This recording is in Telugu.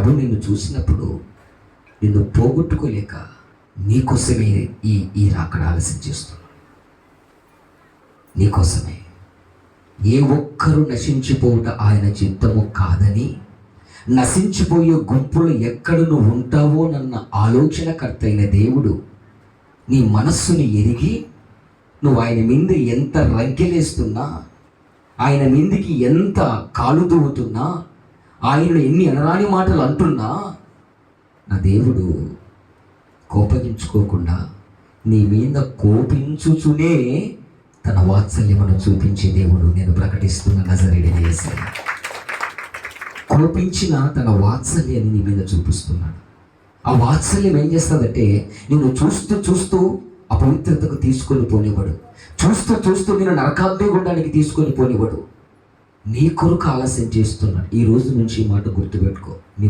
ప్రభు నిన్ను చూసినప్పుడు నిన్ను పోగొట్టుకోలేక నీకోసమే ఈ రాకడ ఆలస్యం చేస్తున్నాడు. నీకోసమే. ఏ ఒక్కరూ నశించిపోవుట ఆయన చిత్తము కాదని, నశించిపోయే గుంపులో ఎక్కడ నువ్వు ఉంటావో నన్న ఆలోచనకర్త అయిన దేవుడు నీ మనస్సుని ఎరిగి నువ్వు ఆయన మీద ఎంత రంకెలేస్తున్నా, ఆయన మీదికి ఎంత కాలు దువ్వుతున్నా, ఆయన ఎన్ని అనరాని మాటలు అంటున్నా, నా దేవుడు కోపగించుకోకుండా నీ మీద కోపించుచునే తన వాత్సల్యమును చూపించే దేవుడు. నేను ప్రకటిస్తున్న నజరేయుడైన యేసయ్య కోపించిన తన వాత్సల్యాన్ని నీ మీద చూపిస్తున్నాడు. ఆ వాత్సల్యం ఏం చేస్తుందంటే నిన్ను చూస్తూ చూస్తూ అపవిత్రతకు తీసుకొని పోనివ్వడు. చూస్తూ చూస్తూ నేను నరకాగ్ని గుండానికి తీసుకొని పోనివ్వడు. నీ కొరకు ఆలస్యం చేస్తున్నాడు. ఈ రోజు నుంచి ఈ మాట గుర్తుపెట్టుకో. నీ